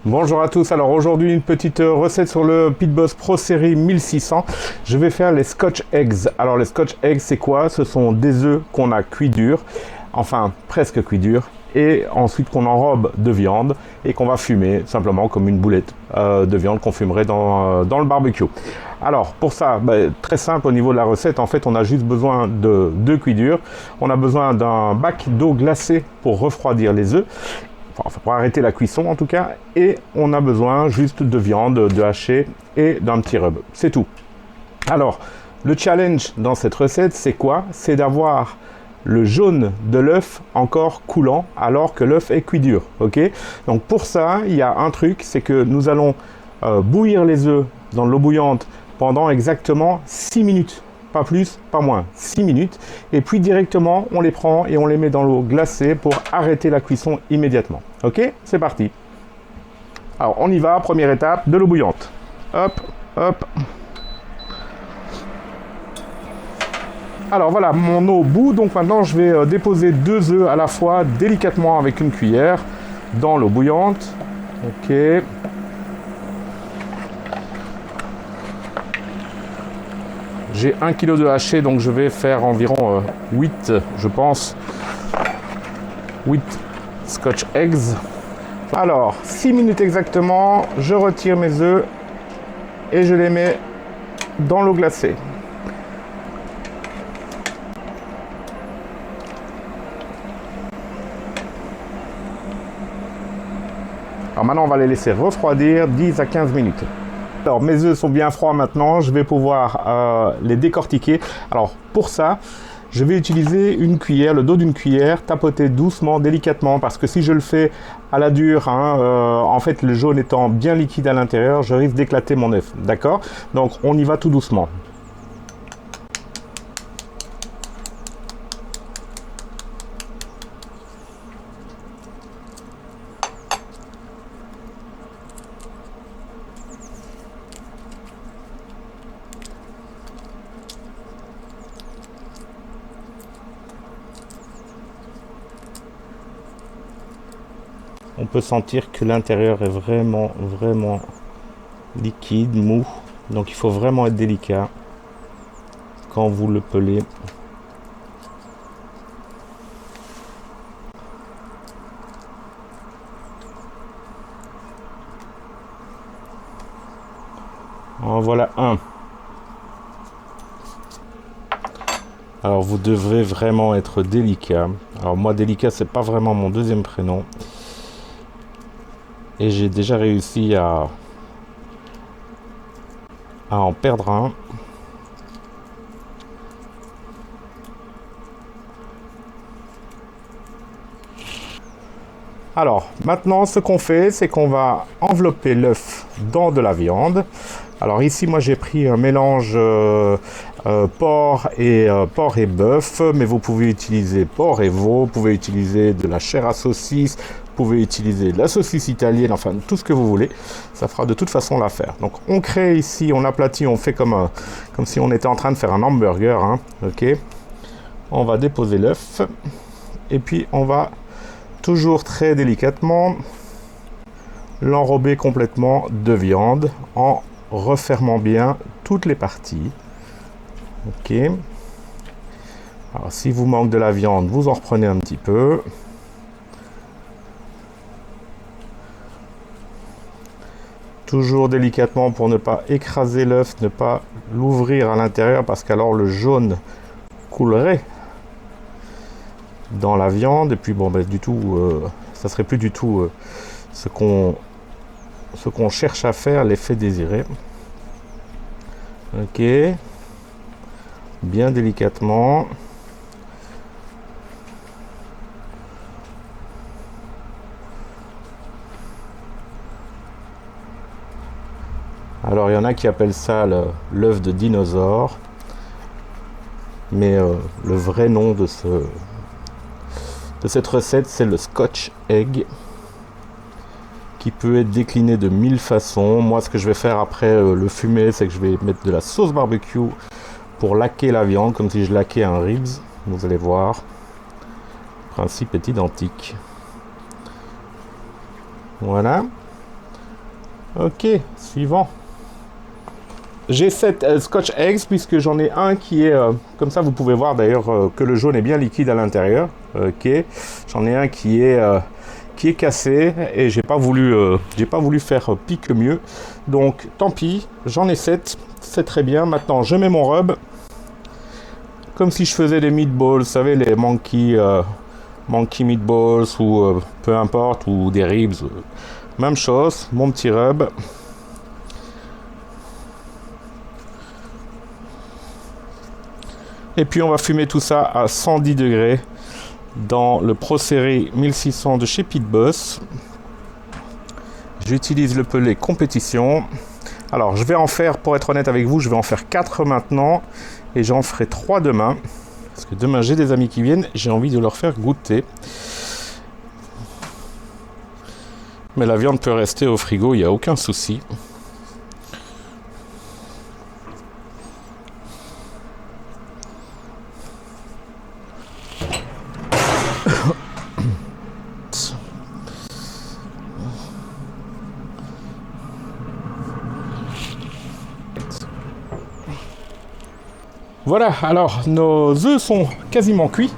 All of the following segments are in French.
Bonjour à tous, alors aujourd'hui une petite recette sur le Pit Boss Pro Série 1600. Je vais faire les Scotch Eggs. Alors les Scotch Eggs c'est quoi? Ce sont des œufs qu'on a cuits durs, enfin presque cuits durs, et ensuite qu'on enrobe de viande et qu'on va fumer simplement comme une boulette de viande qu'on fumerait dans le barbecue. Alors pour ça, très simple au niveau de la recette, en fait on a juste besoin de 2 cuits durs, on a besoin d'un bac d'eau glacée pour refroidir les œufs, enfin, pour arrêter la cuisson en tout cas, et on a besoin juste de viande, de haché et d'un petit rub, c'est tout. Alors le challenge dans cette recette c'est quoi? C'est d'avoir le jaune de l'œuf encore coulant alors que l'œuf est cuit dur, ok? Donc pour ça, il y a un truc, c'est que nous allons bouillir les œufs dans l'eau bouillante pendant exactement 6 minutes. Pas plus, pas moins, 6 minutes. Et puis directement, on les prend et on les met dans l'eau glacée pour arrêter la cuisson immédiatement. Ok? C'est parti. Alors on y va, première étape, de l'eau bouillante. Hop, hop. Alors voilà, mon eau bout, donc maintenant je vais déposer 2 œufs à la fois délicatement avec une cuillère dans l'eau bouillante. Ok. J'ai 1 kg de haché, donc je vais faire environ 8, je pense, 8 Scotch Eggs. Alors, 6 minutes exactement, je retire mes œufs et je les mets dans l'eau glacée. Alors maintenant, on va les laisser refroidir 10 à 15 minutes. Alors mes œufs sont bien froids maintenant, je vais pouvoir les décortiquer. Alors pour ça, je vais utiliser une cuillère, le dos d'une cuillère, tapoter doucement, délicatement, parce que si je le fais à la dure, en fait le jaune étant bien liquide à l'intérieur, je risque d'éclater mon œuf, d'accord? Donc on y va tout doucement. On peut sentir que l'intérieur est vraiment liquide, mou. Donc il faut vraiment être délicat quand vous le pelez. En voilà un. Alors vous devrez vraiment être délicat. Alors moi délicat c'est pas vraiment mon deuxième prénom. Et j'ai déjà réussi à en perdre un. Alors, maintenant, ce qu'on fait, c'est qu'on va envelopper l'œuf dans de la viande. Alors ici, moi, j'ai pris un mélange porc et bœuf, mais vous pouvez utiliser porc et veau, vous pouvez utiliser de la chair à saucisse, vous pouvez utiliser de la saucisse italienne, enfin tout ce que vous voulez, ça fera de toute façon l'affaire. Donc on crée ici, on aplatit, on fait comme si on était en train de faire un hamburger, hein, ok. On va déposer l'œuf, et puis on va toujours très délicatement l'enrober complètement de viande en refermant bien toutes les parties. Ok. Alors si vous manque de la viande, vous en reprenez un petit peu. Toujours délicatement pour ne pas écraser l'œuf, ne pas l'ouvrir à l'intérieur parce qu'alors le jaune coulerait dans la viande et puis bon du tout ça serait plus du tout ce qu'on cherche à faire, l'effet désiré. Ok, bien délicatement. Alors il y en a qui appellent ça l'œuf de dinosaure, mais le vrai nom de cette recette c'est le Scotch Egg, qui peut être décliné de 1000 façons. Moi ce que je vais faire après le fumer, c'est que je vais mettre de la sauce barbecue pour laquer la viande, comme si je laquais un ribs, vous allez voir, le principe est identique. Voilà. Ok, suivant. J'ai 7 Scotch Eggs puisque j'en ai un qui est, comme ça vous pouvez voir d'ailleurs que le jaune est bien liquide à l'intérieur. Ok, j'en ai un qui est cassé et j'ai pas voulu faire pique mieux. Donc tant pis, j'en ai 7, c'est très bien. Maintenant je mets mon rub comme si je faisais des meatballs, vous savez les monkey meatballs ou peu importe, ou des ribs. Même chose, mon petit rub. Et puis on va fumer tout ça à 110 degrés dans le Pro Series 1600 de chez Pit Boss. J'utilise le pelet compétition. Alors je vais en faire, pour être honnête avec vous, je vais en faire 4 maintenant et j'en ferai 3 demain. Parce que demain j'ai des amis qui viennent, j'ai envie de leur faire goûter. Mais la viande peut rester au frigo, il n'y a aucun souci. Voilà, alors nos œufs sont quasiment cuits.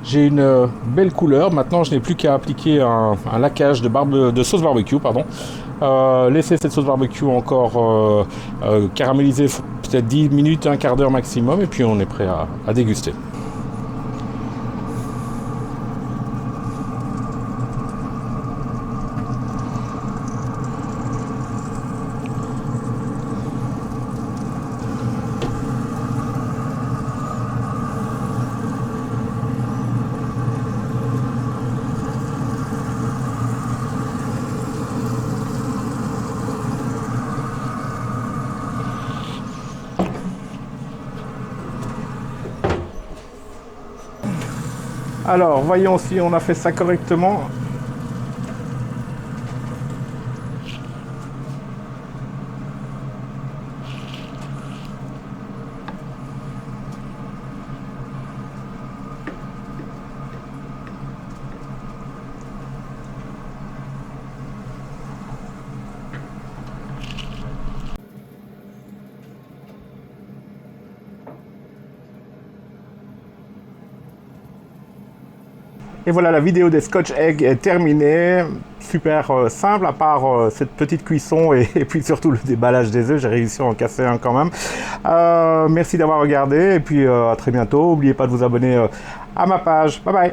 J'ai une belle couleur. Maintenant, je n'ai plus qu'à appliquer un laquage de sauce barbecue. Laisser cette sauce barbecue encore caraméliser peut-être 10 minutes, un quart d'heure maximum. Et puis on est prêt à déguster. Alors, voyons si on a fait ça correctement. Et voilà, la vidéo des Scotch Eggs est terminée. Super simple, à part cette petite cuisson et puis surtout le déballage des œufs. J'ai réussi à en casser un quand même. Merci d'avoir regardé et puis à très bientôt. N'oubliez pas de vous abonner à ma page. Bye bye.